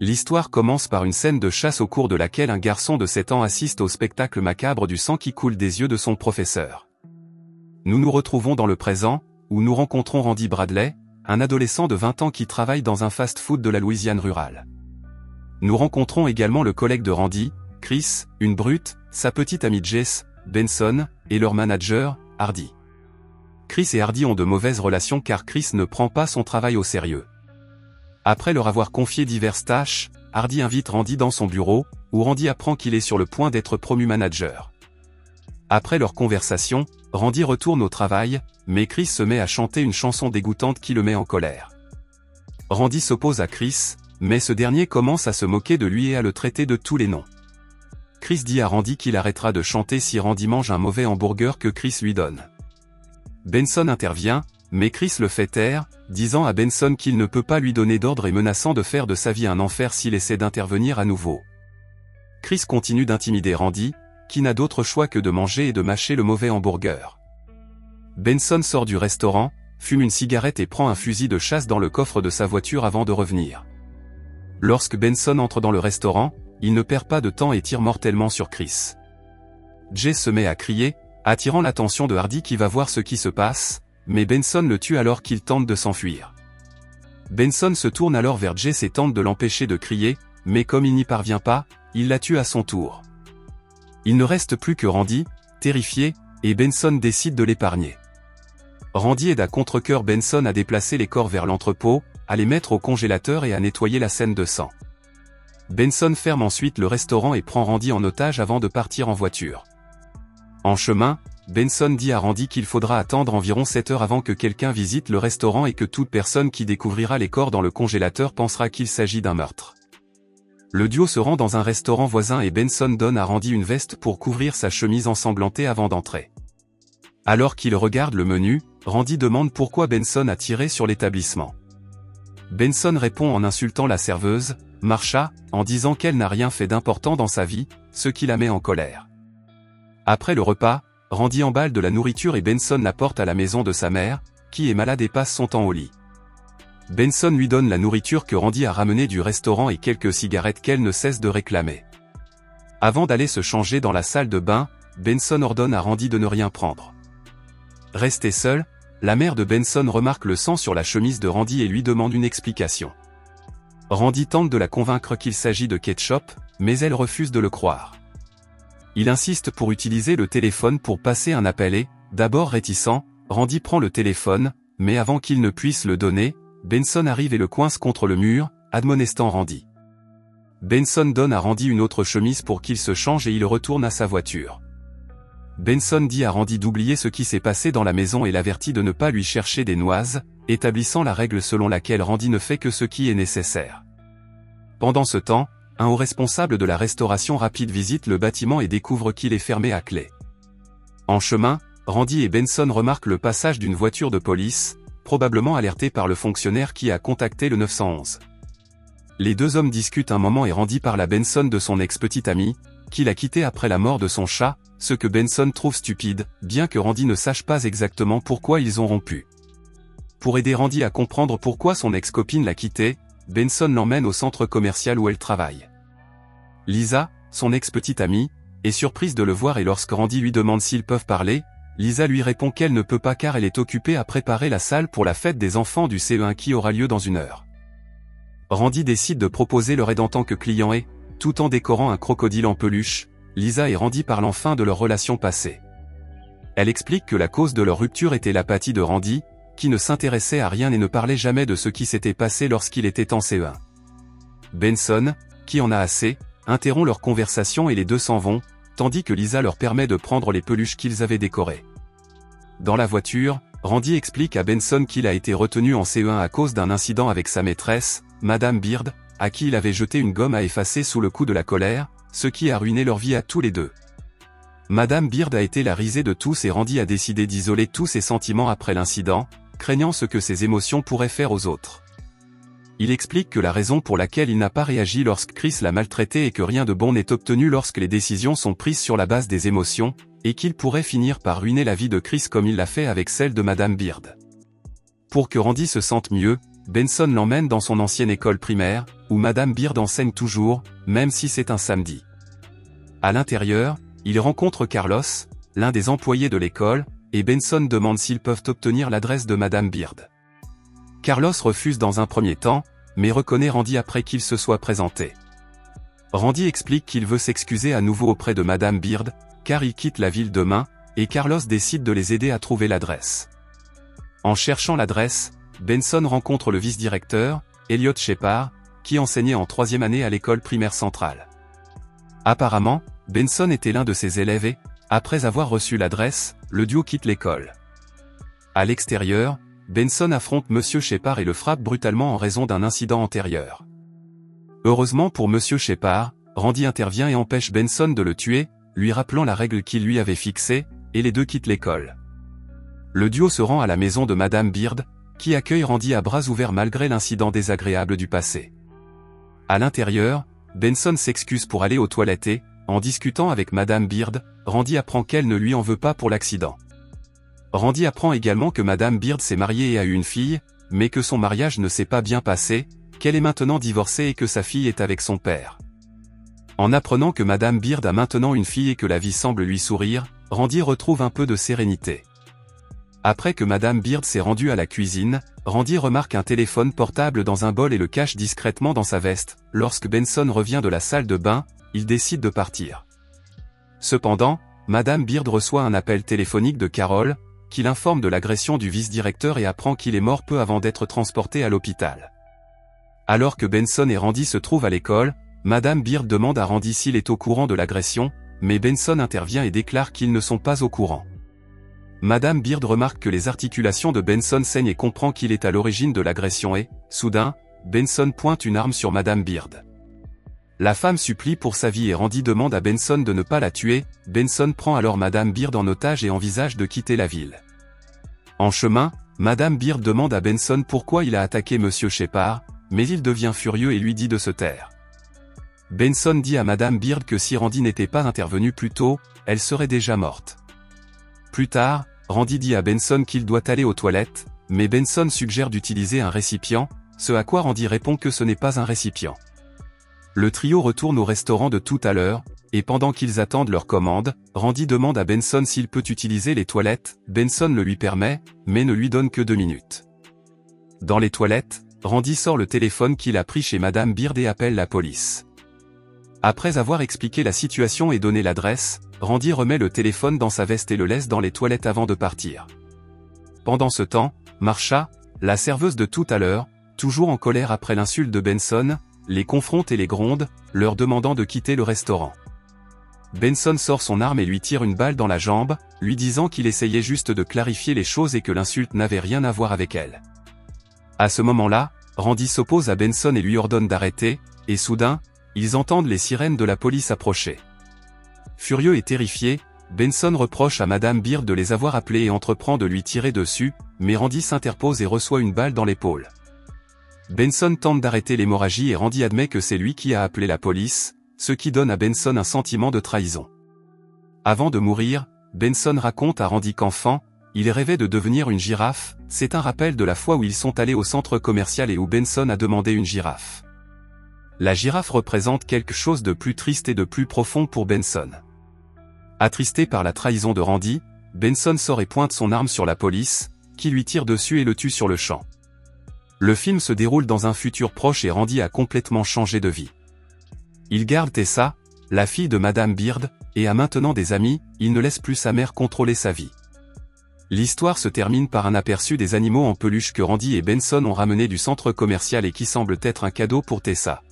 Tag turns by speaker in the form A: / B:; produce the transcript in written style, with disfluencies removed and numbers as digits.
A: L'histoire commence par une scène de chasse au cours de laquelle un garçon de 7 ans assiste au spectacle macabre du sang qui coule des yeux de son professeur. Nous nous retrouvons dans le présent, où nous rencontrons Randy Bradley, un adolescent de 20 ans qui travaille dans un fast-food de la Louisiane rurale. Nous rencontrons également le collègue de Randy, Chris, une brute, sa petite amie Jess, Benson, et leur manager, Hardy. Chris et Hardy ont de mauvaises relations car Chris ne prend pas son travail au sérieux. Après leur avoir confié diverses tâches, Hardy invite Randy dans son bureau, où Randy apprend qu'il est sur le point d'être promu manager. Après leur conversation, Randy retourne au travail, mais Chris se met à chanter une chanson dégoûtante qui le met en colère. Randy s'oppose à Chris, mais ce dernier commence à se moquer de lui et à le traiter de tous les noms. Chris dit à Randy qu'il arrêtera de chanter si Randy mange un mauvais hamburger que Chris lui donne. Benson intervient, mais Chris le fait taire, disant à Benson qu'il ne peut pas lui donner d'ordre et menaçant de faire de sa vie un enfer s'il essaie d'intervenir à nouveau. Chris continue d'intimider Randy, qui n'a d'autre choix que de manger et de mâcher le mauvais hamburger. Benson sort du restaurant, fume une cigarette et prend un fusil de chasse dans le coffre de sa voiture avant de revenir. Lorsque Benson entre dans le restaurant, il ne perd pas de temps et tire mortellement sur Chris. Jay se met à crier, attirant l'attention de Hardy qui va voir ce qui se passe, mais Benson le tue alors qu'il tente de s'enfuir. Benson se tourne alors vers Jess et tente de l'empêcher de crier, mais comme il n'y parvient pas, il la tue à son tour. Il ne reste plus que Randy, terrifié, et Benson décide de l'épargner. Randy aide à contre-cœur Benson à déplacer les corps vers l'entrepôt, à les mettre au congélateur et à nettoyer la scène de sang. Benson ferme ensuite le restaurant et prend Randy en otage avant de partir en voiture. En chemin, Benson dit à Randy qu'il faudra attendre environ 7 heures avant que quelqu'un visite le restaurant et que toute personne qui découvrira les corps dans le congélateur pensera qu'il s'agit d'un meurtre. Le duo se rend dans un restaurant voisin et Benson donne à Randy une veste pour couvrir sa chemise ensanglantée avant d'entrer. Alors qu'il regarde le menu, Randy demande pourquoi Benson a tiré sur l'établissement. Benson répond en insultant la serveuse, Marsha, en disant qu'elle n'a rien fait d'important dans sa vie, ce qui la met en colère. Après le repas, Randy emballe de la nourriture et Benson la porte à la maison de sa mère, qui est malade et passe son temps au lit. Benson lui donne la nourriture que Randy a ramenée du restaurant et quelques cigarettes qu'elle ne cesse de réclamer. Avant d'aller se changer dans la salle de bain, Benson ordonne à Randy de ne rien prendre. Restée seule, la mère de Benson remarque le sang sur la chemise de Randy et lui demande une explication. Randy tente de la convaincre qu'il s'agit de ketchup, mais elle refuse de le croire. Il insiste pour utiliser le téléphone pour passer un appel et, d'abord réticent, Randy prend le téléphone, mais avant qu'il ne puisse le donner, Benson arrive et le coince contre le mur, admonestant Randy. Benson donne à Randy une autre chemise pour qu'il se change et il retourne à sa voiture. Benson dit à Randy d'oublier ce qui s'est passé dans la maison et l'avertit de ne pas lui chercher des noises, établissant la règle selon laquelle Randy ne fait que ce qui est nécessaire. Pendant ce temps, un haut responsable de la restauration rapide visite le bâtiment et découvre qu'il est fermé à clé. En chemin, Randy et Benson remarquent le passage d'une voiture de police, probablement alertée par le fonctionnaire qui a contacté le 911. Les deux hommes discutent un moment et Randy parle à Benson de son ex-petite amie, qu'il a quitté après la mort de son chat, ce que Benson trouve stupide, bien que Randy ne sache pas exactement pourquoi ils ont rompu. Pour aider Randy à comprendre pourquoi son ex-copine l'a quitté, Benson l'emmène au centre commercial où elle travaille. Lisa, son ex-petite amie, est surprise de le voir et lorsque Randy lui demande s'ils peuvent parler, Lisa lui répond qu'elle ne peut pas car elle est occupée à préparer la salle pour la fête des enfants du CE1 qui aura lieu dans 1 heure. Randy décide de proposer leur aide en tant que client et, tout en décorant un crocodile en peluche, Lisa et Randy parlent enfin de leur relation passée. Elle explique que la cause de leur rupture était l'apathie de Randy, qui ne s'intéressait à rien et ne parlait jamais de ce qui s'était passé lorsqu'il était en CE1. Benson, qui en a assez, interrompt leur conversation et les deux s'en vont, tandis que Lisa leur permet de prendre les peluches qu'ils avaient décorées. Dans la voiture, Randy explique à Benson qu'il a été retenu en CE1 à cause d'un incident avec sa maîtresse, Madame Beard, à qui il avait jeté une gomme à effacer sous le coup de la colère, ce qui a ruiné leur vie à tous les deux. Madame Beard a été la risée de tous et Randy a décidé d'isoler tous ses sentiments après l'incident, craignant ce que ses émotions pourraient faire aux autres. Il explique que la raison pour laquelle il n'a pas réagi lorsque Chris l'a maltraité est que rien de bon n'est obtenu lorsque les décisions sont prises sur la base des émotions, et qu'il pourrait finir par ruiner la vie de Chris comme il l'a fait avec celle de Madame Beard. Pour que Randy se sente mieux, Benson l'emmène dans son ancienne école primaire, où Madame Beard enseigne toujours, même si c'est un samedi. À l'intérieur, il rencontre Carlos, l'un des employés de l'école, et Benson demande s'ils peuvent obtenir l'adresse de Madame Beard. Carlos refuse dans un premier temps, mais reconnaît Randy après qu'il se soit présenté. Randy explique qu'il veut s'excuser à nouveau auprès de Madame Beard, car il quitte la ville demain, et Carlos décide de les aider à trouver l'adresse. En cherchant l'adresse, Benson rencontre le vice-directeur, Elliot Shepard, qui enseignait en 3e année à l'école primaire centrale. Apparemment, Benson était l'un de ses élèves et, après avoir reçu l'adresse, le duo quitte l'école. À l'extérieur, Benson affronte Monsieur Shepard et le frappe brutalement en raison d'un incident antérieur. Heureusement pour Monsieur Shepard, Randy intervient et empêche Benson de le tuer, lui rappelant la règle qu'il lui avait fixée, et les deux quittent l'école. Le duo se rend à la maison de Madame Beard, qui accueille Randy à bras ouverts malgré l'incident désagréable du passé. À l'intérieur, Benson s'excuse pour aller aux toilettes et, en discutant avec Madame Beard, Randy apprend qu'elle ne lui en veut pas pour l'accident. Randy apprend également que Madame Beard s'est mariée et a eu une fille, mais que son mariage ne s'est pas bien passé, qu'elle est maintenant divorcée et que sa fille est avec son père. En apprenant que Madame Beard a maintenant une fille et que la vie semble lui sourire, Randy retrouve un peu de sérénité. Après que Madame Beard s'est rendue à la cuisine, Randy remarque un téléphone portable dans un bol et le cache discrètement dans sa veste. Lorsque Benson revient de la salle de bain, il décide de partir. Cependant, Madame Beard reçoit un appel téléphonique de Carol, qui l'informe de l'agression du vice-directeur et apprend qu'il est mort peu avant d'être transporté à l'hôpital. Alors que Benson et Randy se trouvent à l'école, Madame Beard demande à Randy s'il est au courant de l'agression, mais Benson intervient et déclare qu'ils ne sont pas au courant. Madame Beard remarque que les articulations de Benson saignent et comprend qu'il est à l'origine de l'agression et, soudain, Benson pointe une arme sur Madame Beard. La femme supplie pour sa vie et Randy demande à Benson de ne pas la tuer. Benson prend alors Madame Beard en otage et envisage de quitter la ville. En chemin, Madame Beard demande à Benson pourquoi il a attaqué Monsieur Shepard, mais il devient furieux et lui dit de se taire. Benson dit à Madame Beard que si Randy n'était pas intervenu plus tôt, elle serait déjà morte. Plus tard, Randy dit à Benson qu'il doit aller aux toilettes, mais Benson suggère d'utiliser un récipient, ce à quoi Randy répond que ce n'est pas un récipient. Le trio retourne au restaurant de tout à l'heure, et pendant qu'ils attendent leur commande, Randy demande à Benson s'il peut utiliser les toilettes. Benson le lui permet, mais ne lui donne que 2 minutes. Dans les toilettes, Randy sort le téléphone qu'il a pris chez Madame Beard et appelle la police. Après avoir expliqué la situation et donné l'adresse, Randy remet le téléphone dans sa veste et le laisse dans les toilettes avant de partir. Pendant ce temps, Marsha, la serveuse de tout à l'heure, toujours en colère après l'insulte de Benson, les confronte et les gronde, leur demandant de quitter le restaurant. Benson sort son arme et lui tire une balle dans la jambe, lui disant qu'il essayait juste de clarifier les choses et que l'insulte n'avait rien à voir avec elle. À ce moment-là, Randy s'oppose à Benson et lui ordonne d'arrêter, et soudain, ils entendent les sirènes de la police approcher. Furieux et terrifié, Benson reproche à Madame Beard de les avoir appelés et entreprend de lui tirer dessus, mais Randy s'interpose et reçoit une balle dans l'épaule. Benson tente d'arrêter l'hémorragie et Randy admet que c'est lui qui a appelé la police, ce qui donne à Benson un sentiment de trahison. Avant de mourir, Benson raconte à Randy qu'enfant, il rêvait de devenir une girafe. C'est un rappel de la fois où ils sont allés au centre commercial et où Benson a demandé une girafe. La girafe représente quelque chose de plus triste et de plus profond pour Benson. Attristé par la trahison de Randy, Benson sort et pointe son arme sur la police, qui lui tire dessus et le tue sur le champ. Le film se déroule dans un futur proche et Randy a complètement changé de vie. Il garde Tessa, la fille de Madame Beard, et a maintenant des amis. Il ne laisse plus sa mère contrôler sa vie. L'histoire se termine par un aperçu des animaux en peluche que Randy et Benson ont ramenés du centre commercial et qui semblent être un cadeau pour Tessa.